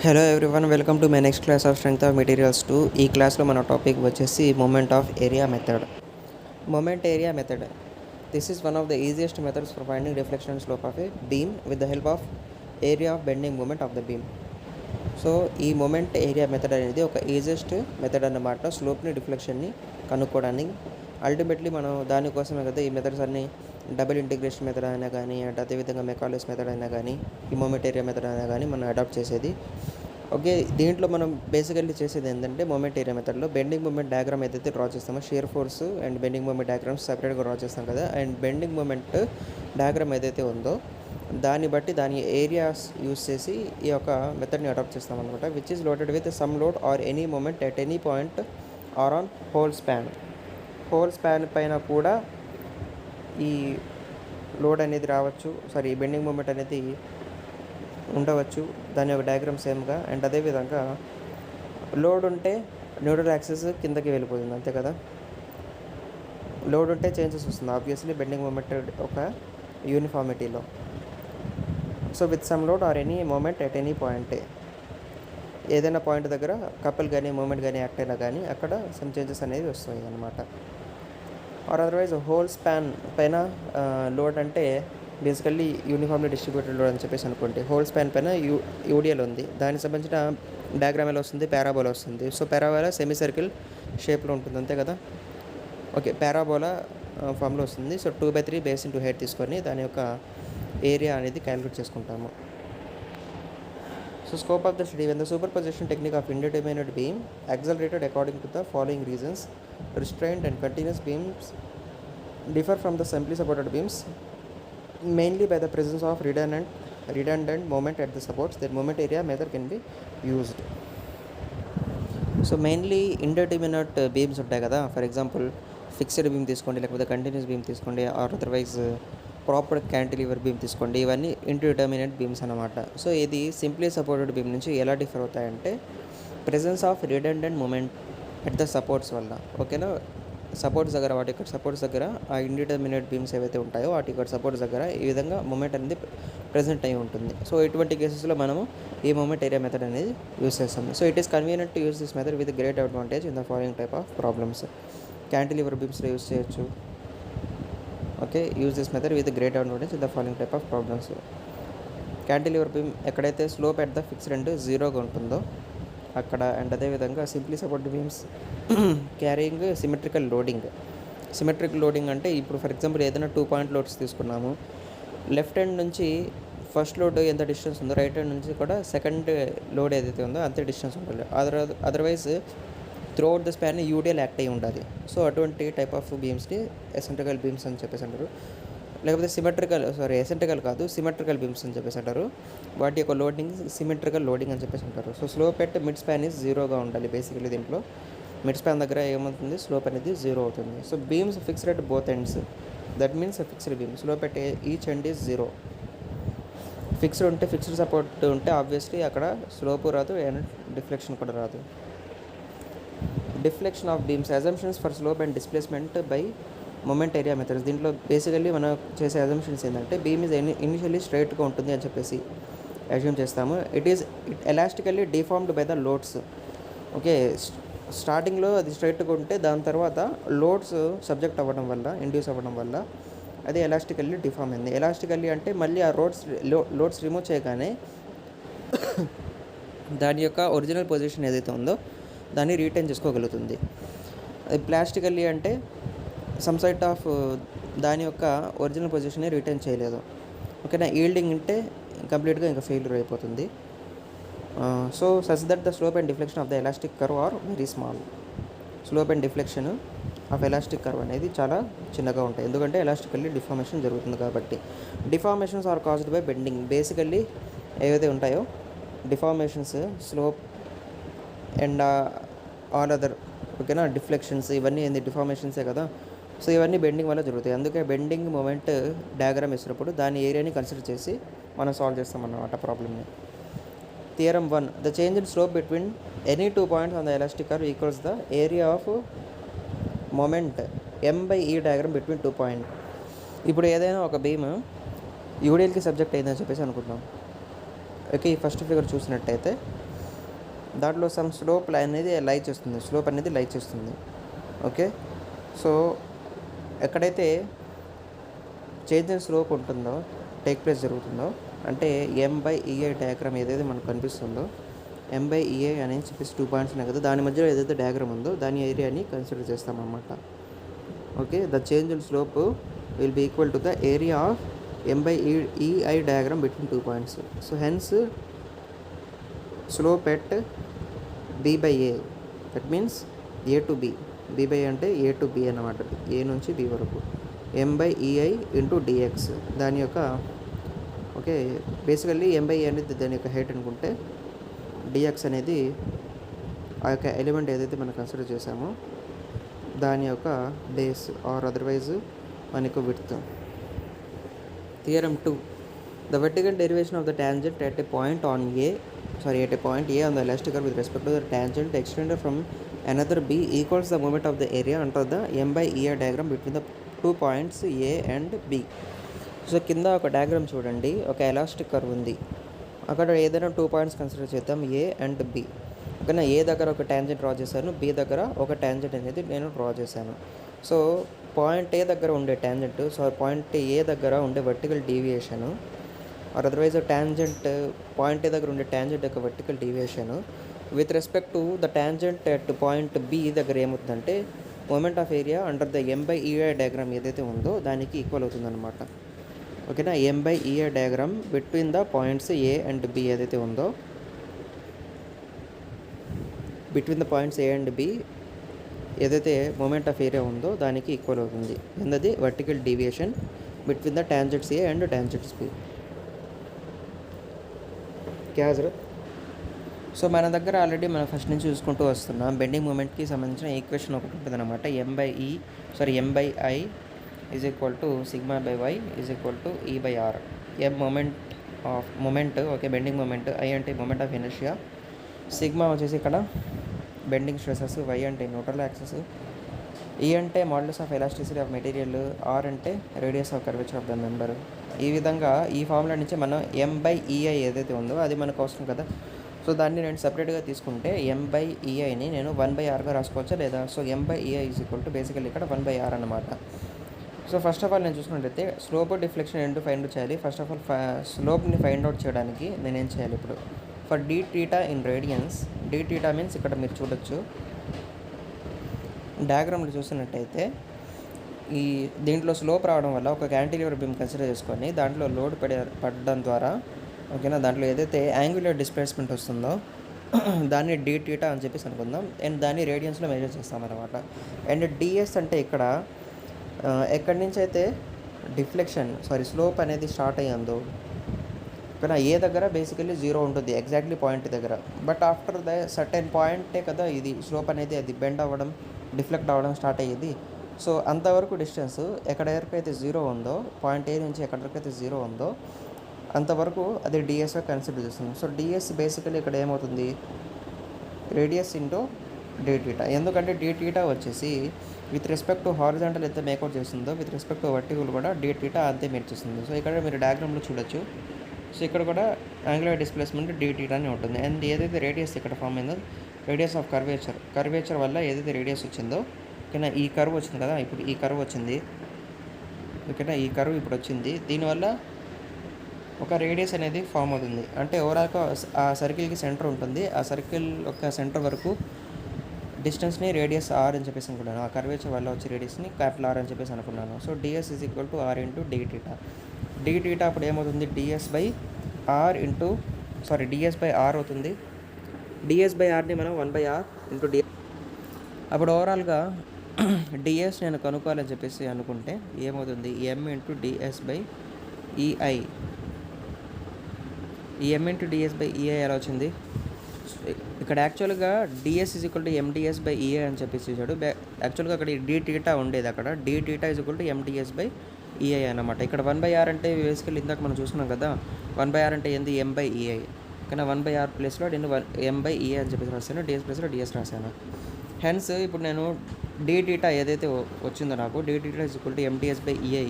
Hello everyone, welcome to my next class of strength of materials 2. ఈ క్లాస్లో మన topic వచ్చేసి moment of area method. Moment area method, this is one of the easiest methods for finding reflection and slope of a beam with the help of area of bending moment of the beam. So ఈ moment area method అనేది ఒక easiest method అన్నమాట, స్లోప్ని రిఫ్లెక్షన్ని కనుక్కోవడానికి. Ultimately మనం దానికోసమే కదా ఈ methods అన్నీ, డబుల్ ఇంటిగ్రేషన్ మెథడ్ అయినా కానీ, అండ్ అదేవిధంగా మెకాలస్ మెథడ్ అయినా కానీ, ఈ మూమెంట్ ఏరియా మెథడ్ అయినా కానీ మనం అడాప్ట్ చేసేది. ఓకే, దీంట్లో మనం బేసికల్లీ చేసేది ఏంటంటే, మూమెంట్ ఏరియా మెథడ్లో బెండింగ్ మూమెంట్ డయాగ్రామ్ ఏదైతే డ్రా చేస్తామో, shear force and bending moment diagrams సపరేట్గా డ్రా చేస్తాం కదా, అండ్ బెండింగ్ మూమెంట్ డయాగ్రామ్ ఏదైతే ఉందో దాన్ని బట్టి దాని ఏరియాస్ యూస్ చేసి ఈ యొక్క మెథడ్ని అడాప్ట్ చేస్తాం అనమాట. Which is loaded with some load or any moment at any point or on whole span. Whole span పైన కూడా ఈ లోడ్ అనేది రావచ్చు, సారీ బెండింగ్ మూమెంట్ అనేది ఉండవచ్చు. దాని యొక్క డయాగ్రామ్ సేమ్గా. అండ్ అదేవిధంగా లోడ్ ఉంటే న్యూట్రల్ యాక్సిస్ కిందకి వెళ్ళిపోతుంది, అంతే కదా. లోడ్ ఉంటే చేంజెస్ వస్తుంది ఆబ్వియస్లీ బెండింగ్ మూమెంట్ ఒక యూనిఫార్మిటీలో. So with some load or any moment at any point, ఏదైనా పాయింట్ దగ్గర కపుల్ కానీ మూమెంట్ కానీ యాక్ట్ అయినా కానీ అక్కడ సమ్ చేంజెస్ అనేవి వస్తాయి అన్నమాట. ఆర్ అదర్వైజ్ హోల్ స్పాన్ పైన లోడ్ అంటే బేసికల్లీ యూనిఫామ్లీ డిస్ట్రిబ్యూటెడ్ లోడ్ అని చెప్పేసి అనుకోండి. హోల్ స్పాన్ పైన యూడిఎల్ ఉంది, దానికి సంబంధించిన డయాగ్రామ్ ఎలా వస్తుంది, పారాబోలా వస్తుంది. సో పారాబోలా సెమీ సర్కిల్ షేప్లో ఉంటుంది, అంతే కదా. ఓకే, పారాబోలా ఫామ్లో వస్తుంది. సో 2/3 బేస్ ఇంటూ హైట్ తీసుకొని దాని యొక్క ఏరియా అనేది క్యాలిక్యులేట్ చేసుకుంటాము. So scope of the study, when the super position technique of indeterminate beam accelerated according to the following reasons: restrained and continuous beams differ from the simply supported beams mainly by the presence of redundant moment at the supports. Their moment area method can be used. So mainly indeterminate beams ఉంటాయి కదా, for example fixed beam తీసుకోండి, లేకపోతే continuous beam తీసుకోండి, or otherwise proper cantilever beam తీసుకోండి, ఇవన్నీ indeterminate beams అన్నమాట. So ఇది simply supported beam నుంచి ఎలా డిఫర్ అవుతాయంటే, presence of redundant moment at the supports వల్ల. ఓకేనా, సపోర్ట్స్ దగ్గర, వాటి ఇక్కడ సపోర్ట్స్ దగ్గర ఆ ఇండిటర్మినేట్ బీమ్స్ ఏవైతే ఉంటాయో వాటి ఇక్కడ సపోర్ట్స్ దగ్గర ఈ విధంగా మూమెంట్ అనేది ప్రెజెంట్ అయి ఉంటుంది. సో ఇటువంటి కేసెస్లో మనము ఈ మూమెంట్ ఏరియా మెథడ్ అనేది యూస్ చేస్తాము. So it is convenient to use this method with great advantage in the following type of problems. Cantilever బీమ్స్లో యూస్ చేయొచ్చు. Okay, use this method with great advantage in the following type of problems. Cantilever beam ఎక్కడైతే slope at the fixed and జీరోగా ఉంటుందో అక్కడ, and అదేవిధంగా simply supported beams carrying symmetrical loading. Symmetrical loading అంటే ఇప్పుడు for example ఏదైనా 2 point loads తీసుకున్నాము, left hand నుంచి ఫస్ట్ లోడ్ ఎంత డిస్టెన్స్ ఉందో రైట్ హ్యాండ్ నుంచి కూడా సెకండ్ లోడ్ ఏదైతే ఉందో అంతే డిస్టెన్స్ ఉండాలి. Otherwise throughout the span UDL act అయ్యి ఉండాలి. సో అటువంటి టైప్ ఆఫ్ బీమ్స్ని ఎసెంట్రికల్ బీమ్స్ అని చెప్పేసి అంటారు, లేకపోతే ఎసెంట్రికల్ కాదు, సిమెట్రికల్ బీమ్స్ అని చెప్పేసి అంటారు. వాటి యొక్క లోడింగ్ సిమెట్రికల్ లోడింగ్ అని చెప్పేసి అంటారు. So slope at mid span is జీరోగా ఉండాలి. బేసికలీ దీంట్లో మిడ్ స్పాన్ దగ్గర ఏమవుతుంది, స్లోప్ అనేది జీరో అవుతుంది. So beams fixed at both ends, that means fixed beam. Slope at each end is zero. Fixed ఉంటే, ఫిక్స్డ్ సపోర్ట్ ఉంటే ఆబ్వియస్లీ అక్కడ స్లోపు రాదు అండ్ డిఫ్లెక్షన్ కూడా రాదు. Deflection of beams, assumptions for slope and displacement by moment area methods. దీంట్లో basically మనం చేసే assumptions ఏంటంటే, బీమ్ ఈజ్ ఇనిషియల్లీ స్ట్రైట్గా ఉంటుంది అని చెప్పేసి అజ్యూమ్ చేస్తాము. It elastically deformed by the loads. Okay, స్టార్టింగ్లో అది స్ట్రైట్గా ఉంటే దాని తర్వాత లోడ్స్ సబ్జెక్ట్ అవ్వడం వల్ల, ఇండ్యూస్ అవ్వడం వల్ల అది ఎలాస్టికల్లీ డిఫార్మ్ అయింది. ఎలాస్టికల్లీ అంటే మళ్ళీ ఆ లోడ్స్ రిమూవ్ చేయగానే దాని యొక్క ఒరిజినల్ పొజిషన్ ఏదైతే ఉందో దాన్ని రీటైన్ చేసుకోగలుగుతుంది. అది ప్లాస్టికల్లీ అంటే సమ్ సైట్ ఆఫ్ దాని యొక్క ఒరిజినల్ పొజిషన్ని రిటైన్ చేయలేదు. ఓకేనా, ఈల్డింగ్ అంటే కంప్లీట్గా ఇంకా ఫెయిల్యూర్ అయిపోతుంది. So such that the slope and deflection of the elastic curve are very small. Slope and deflection of elastic curve అనేది చాలా చిన్నగా ఉంటాయి, ఎందుకంటే ఎలాస్టికల్లీ డిఫార్మేషన్ జరుగుతుంది కాబట్టి. Deformations are caused by bending. Basically ఏవైతే ఉంటాయో deformations, slope and all other, ఓకేనా, డిఫ్లెక్షన్స్ ఇవన్నీ ఏంది, డిఫార్మేషన్సే కదా. సో ఇవన్నీ బెండింగ్ వల్ల జరుగుతాయి. అందుకే బెండింగ్ మూమెంట్ డయాగ్రామ్ ఇచ్చినప్పుడు దాని ఏరియాని కన్సిడర్ చేసి మనం సాల్వ్ చేస్తామన్నమాట ప్రాబ్లమ్ని. Theorem 1, the change in slope between any 2 points on the elastic curve equals the area of moment M/E diagram between 2 point. ఇప్పుడు ఏదైనా ఒక బీమ్ యూడిఎల్కి సబ్జెక్ట్ అయిందని చెప్పేసి అనుకుందాం. ఓకే, ఈ ఫస్ట్ ఫిగర్ చూసినట్టయితే దాంట్లో సమ్ స్లోప్ అనేది లై చేస్తుంది. ఓకే. సో ఎక్కడైతే చేంజ్ ఇన్ స్లోప్ ఉంటుందో జరుగుతుందో అంటే M/EI డయాగ్రామ్ ఏదైతే మనకు కనిపిస్తుందో M/EI అని చెప్పేసి 2 పాయింట్స్ ఉన్నాయి కదా, దాని మధ్యలో ఏదైతే డయాగ్రామ్ ఉందో దాని ఏరియాని కన్సిడర్ చేస్తామన్నమాట. Okay. The change in slope will be equal to the area of M/EI diagram between 2 points. So hence slope at B/A, that means A to B. B/A అంటే A to B అన్నమాట, A నుంచి B వరకు. M/EI into dx దాని యొక్క okay. Basically M/E అనేది దాని యొక్క height అనుకుంటే dx అనేది ఆ యొక్క ఎలిమెంట్ ఏదైతే మనం కన్సిడర్ చేసామో దాని యొక్క బేస్ ఆర్ అదర్వైజ్ మనకు width. Theorem 2. The vertical derivation of the tangent at a point on A on the elastic curve with respect to the tangent extended from another B equals the moment of the area under the M/EI diagram between the 2 points A and B. So కింద ఒక diagram చూడండి, ఒక elastic curve ఉంది. అక్కడ ఏదైనా 2 points consider చేద్దాం, A and B. ఓకేనా. ఏ దగ్గర ఒక ట్యాంజెంట్ డ్రా చేశాను, B దగ్గర ఒక ట్యాంజెంట్ అనేది నేను డ్రా చేశాను. సో పాయింట్ ఏ దగ్గర ఉండే ట్యాంజెంట్, పాయింట్ ఏ దగ్గర ఉండే vertical deviation or otherwise point A దగ్గర ఉండే ట్యాంజెంట్ యొక్క vertical deviation with respect to the tangent at point B దగ్గర ఏమవుతుందంటే moment of area under the M/EI diagram ఏదైతే ఉందో దానికి ఈక్వల్ అవుతుందన్నమాట. ఓకేనా. M/EI diagram between the points A and B ఏదైతే ఉందో, between the points A and B ఏదైతే మూమెంట్ ఆఫ్ ఏరియా ఉందో దానికి ఈక్వల్ అవుతుంది. ఏందది? Vertical deviation between the tangents A and tangents B. So మన దగ్గర ఆల్రెడీ మనం ఫస్ట్ నుంచి చూసుకుంటూ వస్తున్నాం. బెండింగ్ మూమెంట్కి సంబంధించిన ఈక్వేషన్ ఒకటి ఉంటుంది అనమాట. M/I is equal to σ/y is equal to E/R. M moment okay, bending moment. I అంటే మూమెంట్ ఆఫ్ ఇనర్షియా. సిగ్మా వచ్చేసి ఇక్కడ బెండింగ్ స్ట్రెసెస్, Y అంటే న్యూట్రల్ యాక్సెస్, E అంటే modulus of elasticity of material, R అంటే radius of curvature of the member. ఈ విధంగా ఈ formula నుంచి మనం M/EI ఏదైతే ఉందో అది మనకు అవసరం కదా. సో దాన్ని నేను సపరేట్గా తీసుకుంటే M/EIని నేను 1/Rగా రాసుకోవచ్చా లేదా? So M/EI is equal to basically ఇక్కడ 1/R అనమాట. సో ఫస్ట్ ఆఫ్ ఆల్ నేను చూసుకున్నట్లయితే స్లోప్ డిఫ్లెక్షన్ ఏంటో ఫైండ్ అవుట్ చేయాలి. ఫస్ట్ ఆఫ్ ఆల్ స్లోప్ని ఫైండ్ అవుట్ చేయడానికి నేనేం చేయాలి ఇప్పుడు? For dθ in radians, dθ means ఇక్కడ మీరు చూడొచ్చు డయాగ్రామ్లో చూసినట్టయితే ఈ దీంట్లో స్లోప్ రావడం వల్ల ఒక క్యాంటిలివర్ బీమ్ కన్సిడర్ చేసుకొని దాంట్లో లోడ్ పడడం ద్వారా ఓకేనా, దాంట్లో ఏదైతే యాంగులర్ డిస్ప్లేస్మెంట్ వస్తుందో దాన్ని dθ అని చెప్పేసి అనుకుందాం. అండ్ దాన్ని రేడియన్స్లో మెజర్ చేస్తామన్నమాట. అండ్ ds అంటే ఇక్కడ ఎక్కడి నుంచి అయితే స్లోప్ అనేది స్టార్ట్ అయ్యిందో ఓకేనా, ఏ దగ్గర బేసికల్లీ 0 ఉంటుంది ఎగ్జాక్ట్లీ పాయింట్ దగ్గర. బట్ ఆఫ్టర్ ద సర్టెన్ పాయింటే కదా ఇది స్లోప్ అనేది అది బెండ్ అవ్వడం, డిఫ్లెక్ట్ అవ్వడం స్టార్ట్ అయ్యేది. సో అంతవరకు డిస్టెన్స్ ఎక్కడ వరకు అయితే 0 ఉందో, పాయింట్ ఏ నుంచి ఎక్కడి వరకు అయితే 0 ఉందో అంతవరకు అది డిఎస్గా కన్సిడర్ చేస్తుంది. సో డిఎస్ బేసికల్లీ ఇక్కడ ఏమవుతుంది? Radius into dθ. ఎందుకంటే dθ వచ్చేసి విత్ రెస్పెక్ట్ టు హారిజాంటల్ ఎంత మేకౌట్ చేస్తుందో విత్ రెస్పెక్ట్ టు వర్టికల్ కూడా dθ అంతే మేక్ చేస్తుంది. సో ఇక్కడ మీరు డయాగ్రామ్లో చూడొచ్చు. సో ఇక్కడ కూడా యాంగులర్ డిస్ప్లేస్మెంట్ dθ అని ఉంటుంది. అండ్ ఏదైతే రేడియస్ ఇక్కడ ఫామ్ అయిందో రేడియస్ ఆఫ్ కర్వేచర్ వల్ల ఏదైతే రేడియస్ వచ్చిందో ఓకేనా, ఈ కర్వ్ వచ్చింది కదా, ఇప్పుడు ఈ కర్వ్ వచ్చింది ఓకేనా, ఈ కర్వ్ ఇప్పుడు వచ్చింది. దీనివల్ల ఒక రేడియస్ అనేది ఫామ్ అవుతుంది. అంటే ఓవరాల్గా ఆ సర్కిల్కి సెంటర్ ఉంటుంది. ఆ సర్కిల్ యొక్క సెంటర్ వరకు డిస్టెన్స్ని రేడియస్ R అని చెప్పేసి అనుకున్నాను. ఆ కర్వేచర్ వల్ల వచ్చే రేడియస్ని క్యాపిటల్ R అని చెప్పేసి అనుకున్నాను. So ds is equal to R into dθ. dθ అప్పుడు ఏమవుతుంది? ds బై R అవుతుంది. ds బై Rని మనం 1/R ఇంటూ ds. అప్పుడు ఓవరాల్గా ds నేను కనుక్కోవాలని చెప్పేసి అనుకుంటే ఏమవుతుంది? M into ds by EI. ఈ M into ds by EI ఎలా వచ్చింది? ఇక్కడ యాక్చువల్గా ds is equal to MDS by EI అని చెప్పేసి చూసాడు. యాక్చువల్గా అక్కడ dθ ఉండేది, అక్కడ dθ is equal to MDS by EI అన్నమాట. ఇక్కడ 1/R అంటే బేసికల్లీ ఇందాక మనం చూసుకున్నాం కదా, 1/R అంటే ఏంది? M/EI. కానీ 1/R ప్లేస్లో నేను M/EI అని చెప్పేసి రాశాను, ds ప్లేస్లో ds రాశాను. హెన్స్ ఇప్పుడు నేను dθ ఏదైతే వచ్చిందో నాకు dθ is equal to MDS by EI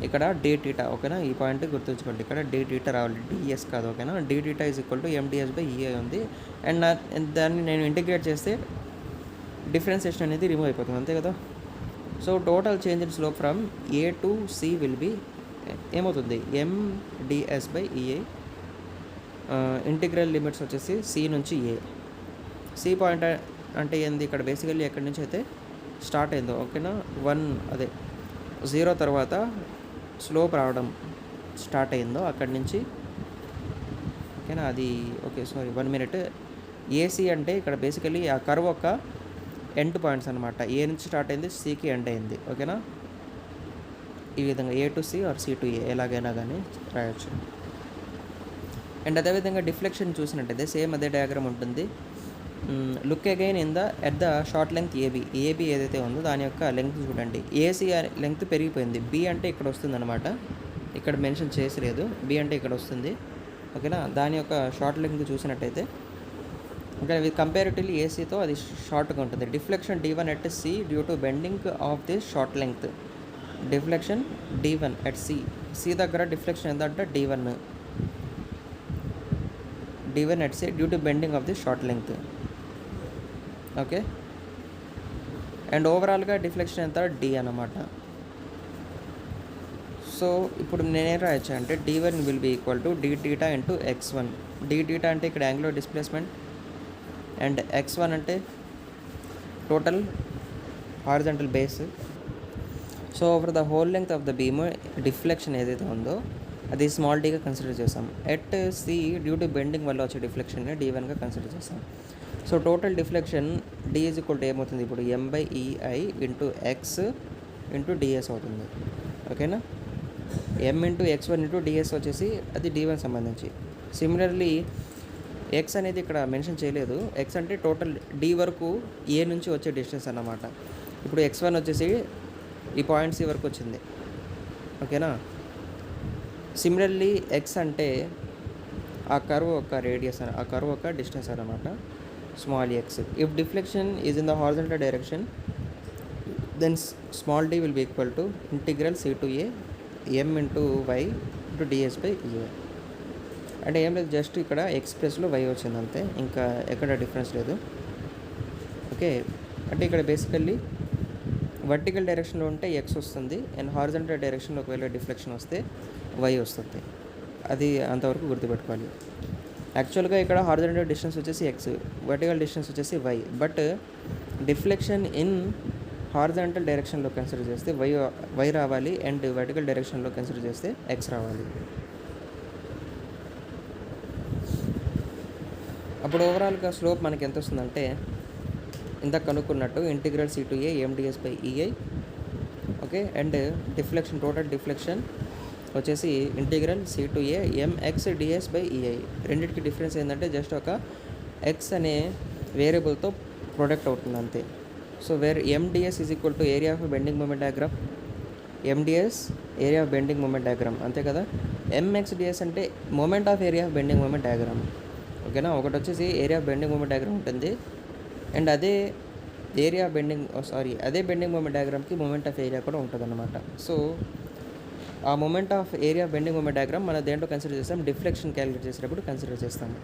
ఇక్కడ డి టీటా, ఓకేనా, ఈ పాయింట్ గుర్తుంచుకోండి. ఇక్కడ డి టీటా రావాలి, డిఎస్ కాదు, ఓకేనా. D theta is equal to M d s by E I ఉంది. అండ్ దాన్ని నేను ఇంటిగ్రేట్ చేస్తే డిఫరెన్షియేషన్ అనేది రిమూవ్ అయిపోతుంది, అంతే కదా. So total change in slope from A to C will be ఏమవుతుంది, MDS by EI. Integral limits వచ్చేసి సి నుంచి ఏ. సి పాయింట్ అంటే ఏంది, ఇక్కడ బేసికల్లీ ఎక్కడి నుంచి అయితే స్టార్ట్ అయిందో, ఓకేనా, 0 తర్వాత స్లోప్ రావడం స్టార్ట్ అయిందో అక్కడి నుంచి, ఓకేనా, అది ఓకే, సారీ 1 మినిట్. ఏసీ అంటే ఇక్కడ బేసికల్లీ ఆ కర్వ్ ఒక ఎండ్ పాయింట్స్ అనమాట. ఏ నుంచి స్టార్ట్ అయింది, సికి ఎండ్ అయింది, ఓకేనా. ఈ విధంగా A to C or C to A ఎలాగైనా కానీ రాయొచ్చు. అండ్ అదేవిధంగా డిఫ్లెక్షన్ చూసినట్టయితే సేమ్ అదే డయాగ్రామ్ ఉంటుంది. Look again at the short length AB ఏదైతే ఉందో దాని యొక్క లెంగ్త్ చూడండి. ఏసీ లెంగ్త్ పెరిగిపోయింది, బి అంటే ఇక్కడ వస్తుంది అనమాట, ఇక్కడ మెన్షన్ చేసలేదు, బి అంటే ఇక్కడ వస్తుంది, ఓకేనా. దాని యొక్క షార్ట్ లెంగ్త్ చూసినట్టయితే ఓకే, విత్ కంపారిటివ్లీ ఏసీతో అది షార్ట్గా ఉంటుంది. Deflection D1 at C due to bending of this short length. Deflection D1 at C దగ్గర డిఫ్లెక్షన్ ఎంత అంటే D1 at C due to bending of the short length, okay. And ఓవరాల్గా deflection ఎంత d అన్నమాట. సో ఇప్పుడు నేనేం రాయొచ్చు అంటే D1 will be equal to d theta into x1. D theta అంటే ఇక్కడ యాంగులర్ డిస్ప్లేస్మెంట్, అండ్ x1 అంటే total horizontal base. So over the whole length of the beam deflection ఏదైతే ఉందో అది స్మాల్ డీగా కన్సిడర్ చేస్తాం. At C due to bending వల్ల వచ్చే డిఫ్లెక్షన్ని D1గా కన్సిడర్ చేస్తాం. So total deflection d is equal to ఏమవుతుంది, ఇప్పుడు M/EI into X into DS అవుతుంది, ఓకేనా. M into x1 into DS వచ్చేసి అది D1 సంబంధించి. సిమిలర్లీ ఎక్స్ అనేది ఇక్కడ మెన్షన్ చేయలేదు, ఎక్స్ అంటే టోటల్ డి వరకు ఏ నుంచి వచ్చే డిస్టెన్స్ అన్నమాట. ఇప్పుడు x1 వచ్చేసి ఈ పాయింట్ సి వరకు వచ్చింది, ఓకేనా. సిమిలర్లీ ఎక్స్ అంటే ఆ కర్వ్ యొక్క రేడియస్, ఆ కర్వ్ యొక్క డిస్టెన్స్ అన్నమాట, small x. If deflection is in the horizontal direction then small d will be equal to integral C to A M into y into d s by E A. అంటే ఏం లేదు, just ఇక్కడ X ప్లస్లో why వచ్చింది అంతే, ఇంకా ఎక్కడ డిఫరెన్స్ లేదు, ఓకే. అంటే ఇక్కడ బేసికల్లీ వర్టికల్ డైరెక్షన్లో ఉంటే ఎక్స్ వస్తుంది, అండ్ హారిజాంటల్ డైరెక్షన్లో ఒకవేళ డిఫ్లెక్షన్ వస్తే వై వస్తుంది. అది అంతవరకు గుర్తుపెట్టుకోవాలి. యాక్చువల్గా ఇక్కడ హారిజాంటల్ డిస్టెన్స్ వచ్చేసి ఎక్స్, వర్టికల్ డిస్టెన్స్ వచ్చేసి Y, but deflection in horizontal డైరెక్షన్లో కన్సిడర్ చేస్తే వై రావాలి, అండ్ వర్టికల్ డైరెక్షన్లో కన్సిడర్ చేస్తే ఎక్స్ రావాలి. అప్పుడు ఓవరాల్గా స్లోప్ మనకి ఎంత వస్తుందంటే ఇందాక కనుక్కున్నట్టు integral C to A MDS by EI, okay. And deflection, total deflection వచ్చేసి integral C to A MX DS by EI. రెండింటికి డిఫరెన్స్ ఏంటంటే జస్ట్ ఒక ఎక్స్ అనే వేరియబుల్తో ప్రొడక్ట్ అవుతుంది అంతే. So wear MDS is equal to area of bending moment diagram, MDS area of bending moment diagram, అంతే కదా. ఎంఎక్స్ డిఎస్ అంటే moment of area of bending moment diagram, ఓకేనా. ఒకటి వచ్చేసి area of bending moment diagram ఉంటుంది, and అదే bending moment డయాగ్రామ్కి moment of area కూడా ఉంటుంది అన్నమాట. సో ఆ moment of area bending moment diagram మనం దేంట్లో కన్సిడర్ చేస్తాం, డిఫ్లెక్షన్ క్యాలిక్యులేట్ చేసేటప్పుడు కన్సిడర్ చేస్తాము.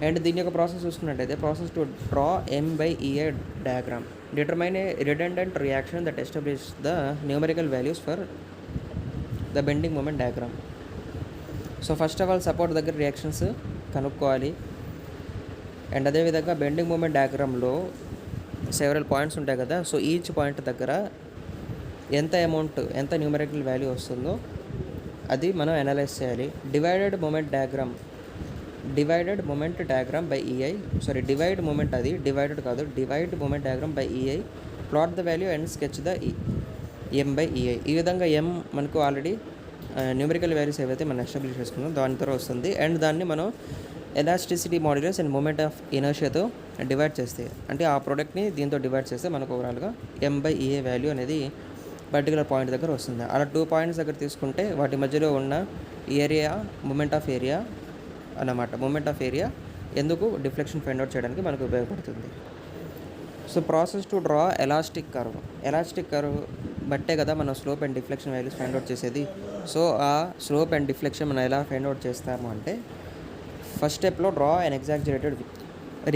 అండ్ దీని యొక్క ప్రాసెస్ చూసుకున్నట్టయితే process to draw M/EI diagram, determine a redundant reaction that establish the numerical values for the bending moment diagram. So first of all support దగ్గర reactions కనుక్కోవాలి, and అదేవిధంగా bending moment డయాగ్రామ్లో several points ఉంటాయి కదా. So each point దగ్గర ఎంత numerical value వస్తుందో అది మనం అనలైజ్ చేయాలి. Divided moment diagram by E I, divide moment, అది డివైడెడ్ కాదు, divide moment diagram by E I, plot the value and sketch the M/EI. ఈ విధంగా ఎం మనకు ఆల్రెడీ న్యూమరికల్ వాల్యూస్ ఏవైతే మనం ఎస్టాబ్లిష్ చేసుకున్నాం దాని ద్వారా వస్తుంది, అండ్ దాన్ని మనం elasticity modulus and moment of ఇనర్షియాతో డివైడ్ చేస్తే, అంటే ఆ ప్రోడక్ట్ని దీంతో డివైడ్ చేస్తే మనకు ఓవరాల్గా M/EI వాల్యూ అనేది పర్టికులర్ పాయింట్ దగ్గర వస్తుంది. అలా 2 పాయింట్స్ దగ్గర తీసుకుంటే వాటి మధ్యలో ఉన్న ఏరియా మూమెంట్ ఆఫ్ ఏరియా అన్నమాట. మూమెంట్ ఆఫ్ ఏరియా ఎందుకు డిఫ్లెక్షన్ ఫైండ్ అవుట్ చేయడానికి మనకు ఉపయోగపడుతుంది. So process to draw elastic curve బట్టే కదా మనం slope and deflection values find out చేసేది. సో ఆ స్లోప్ అండ్ డిఫ్లెక్షన్ మనం ఎలా ఫైండ్ అవుట్ చేస్తాము అంటే, ఫస్ట్ స్టెప్లో draw and exaggerated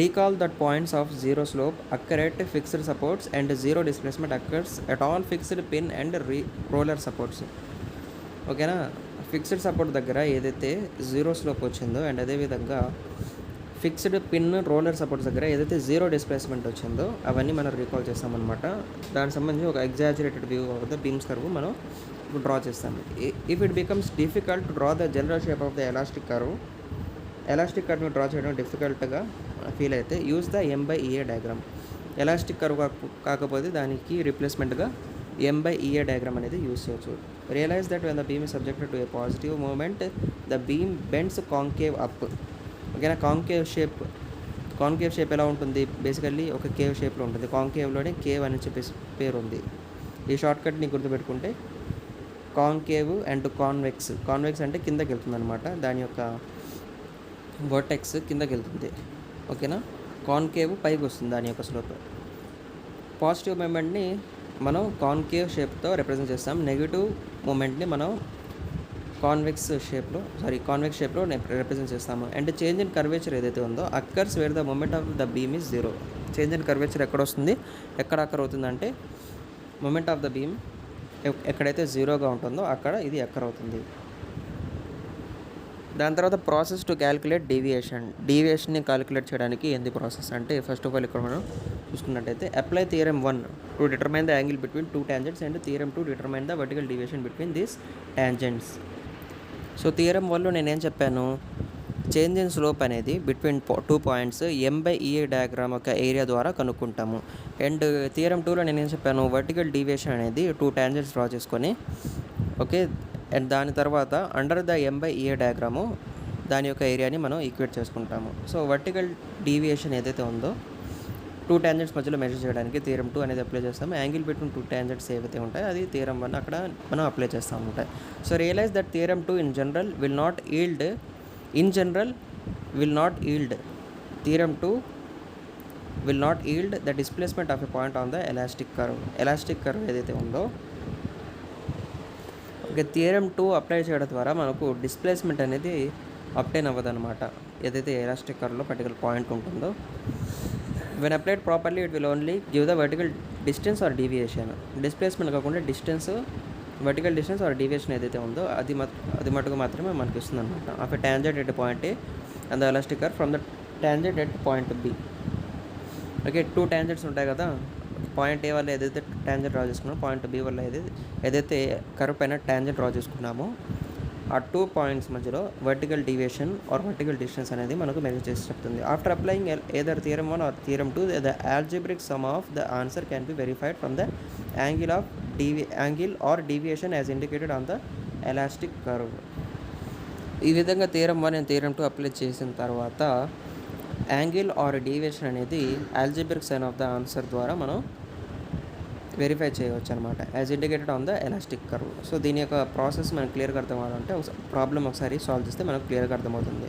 recall that points of zero slope occur at fixed supports and zero displacement occurs at all fixed pin and roller supports. ఓకేనా, fixed support దగ్గర ఏదైతే zero slope వచ్చిందో and అదేవిధంగా fixed pin roller supports దగ్గర ఏదైతే zero displacement వచ్చిందో అవన్నీ మనం రీకాల్ చేస్తామన్నమాట. దానికి సంబంధించి ఒక exaggerated view of the beams curve మనం ఇప్పుడు డ్రా చేస్తాం. If it becomes difficult to draw the general shape of the elastic కర్వ్ని డ్రా చేయడం డిఫికల్ట్గా ఫీల్ అయితే use the M/EA diagram. Elastic curve కాకపోతే దానికి రీప్లేస్మెంట్గా M/EA డయాగ్రామ్ అనేది యూజ్ చేయొచ్చు. Realise that when the beam is subjected to a positive moment the beam bends concave up. ఓకేనా, కాంకేవ్ షేప్ ఎలా ఉంటుంది, బేసికల్లీ ఒక కేవ్ షేప్లో ఉంటుంది. కాంకేవ్లోనే కేవ్ అని చెప్పేసి పేరు ఉంది. ఈ షార్ట్కట్ని గుర్తుపెట్టుకుంటే కాంకేవ్ అండ్ కాన్వెక్స్ అంటే కిందకి వెళ్తుంది అనమాట, దాని యొక్క వర్టెక్స్ కిందకి వెళ్తుంది. ఓకేనా, కాన్కేవ్ పైకి వస్తుంది దాని యొక్క స్లోప్. పాజిటివ్ మూమెంట్ని మనం కాన్కేవ్ షేప్తో రిప్రజెంట్ చేస్తాం, నెగిటివ్ మూమెంట్ని మనం కాన్వెక్స్ షేప్లో రిప్రజెంట్ చేస్తాము. అండ్ చేంజ్ ఇన్ కర్వేచర్ ఏదైతే ఉందో occurs where the moment of the beam is zero. Change in curvature ఎక్కడ వస్తుంది, ఎక్కడ అక్కర్ అవుతుందంటే మూమెంట్ ఆఫ్ ద బీమ్ ఎక్కడైతే జీరోగా ఉంటుందో అక్కడ ఇది ఎక్కర్ అవుతుంది. దాని తర్వాత ప్రాసెస్ టు క్యాలిక్యులేట్ డీవియేషన్ని క్యాలిక్యులేట్ చేయడానికి ఏంది ప్రాసెస్ అంటే, ఫస్ట్ ఆఫ్ ఆల్ ఇక్కడ మనం చూసుకున్నట్టయితే apply theorem 1 to determine the angle between 2 tangents and theorem 2 determine the vertical deviation between these tangents. So theorem 1లో నేనేం చెప్పాను, చేంజ్ ఇన్ స్లోప్ అనేది బిట్వీన్ 2 పాయింట్స్ M/EA డయాగ్రామ్ యొక్క ఏరియా ద్వారా కనుక్కుంటాము. అండ్ థియరమ్ 2లో నేనేం చెప్పాను, వర్టికల్ డీవియేషన్ అనేది 2 tangents డ్రా చేసుకొని, ఓకే, అండ్ దాని తర్వాత అండర్ ద M/EA డయాగ్రాము దాని యొక్క ఏరియాని మనం ఈక్వేట్ చేసుకుంటాము. సో వర్టికల్ డీవియేషన్ ఏదైతే ఉందో 2 tangents మధ్యలో మెజర్ చేయడానికి థియరమ్ 2 అనేది అప్లై చేస్తాము. యాంగిల్ బిట్వీన్ 2 tangents ఏవైతే ఉంటాయో అది థియరమ్ 1 అక్కడ మనం అప్లై చేస్తూ ఉంటాయి. So realise that theorem 2 in general will not yield theorem 2 will not yield the displacement of a point on the elastic curve ఏదైతే ఉందో, ఓకే, థియరమ్ 2 అప్లై చేయడం ద్వారా మనకు డిస్ప్లేస్మెంట్ అనేది అప్టైన్ అవ్వదు అనమాట, ఏదైతే ఎలాస్టిక్ కర్వ్లో పర్టికులర్ పాయింట్ ఉంటుందో. When applied properly it will only give the vertical distance or deviation. Displacement కాకుండా వర్టికల్ డిస్టెన్స్ ఆర్ డీవియేషన్ ఏదైతే ఉందో అది మటుకు మాత్రమే మనకి ఇస్తుంది అనమాట. Of a tangent at point A and the elastic curve from the tangent at point B. Okay, 2 tangents ఉంటాయి కదా, పాయింట్ ఏ వల్ల ఏదైతే టాంజెంట్ డ్రా చేసుకున్నామో పాయింట్ బి వల్ల ఏదైతే కర్వ్ పైన టాంజెంట్ డ్రా చేసుకున్నామో ఆ 2 పాయింట్స్ మధ్యలో vertical deviation or vertical distance అనేది మనకు మెజర్ చేసి చెప్తుంది. After applying either theorem 1 or theorem 2 the algebraic sum of the answer can be verified from the angle or deviation as indicated on the elastic curve. ఈ విధంగా theorem 1 and theorem 2 apply చేసిన తర్వాత angle or deviation అనేది algebraic sign of the answer ద్వారా మనం verify చేయవచ్చు అనమాట, as indicated on the elastic curve. So దీని యొక్క ప్రాసెస్ మనకు క్లియర్గా అర్థం అవ్వాలంటే ప్రాబ్లం ఒకసారి సాల్వ్ చేస్తే మనకు క్లియర్గా అర్థమవుతుంది.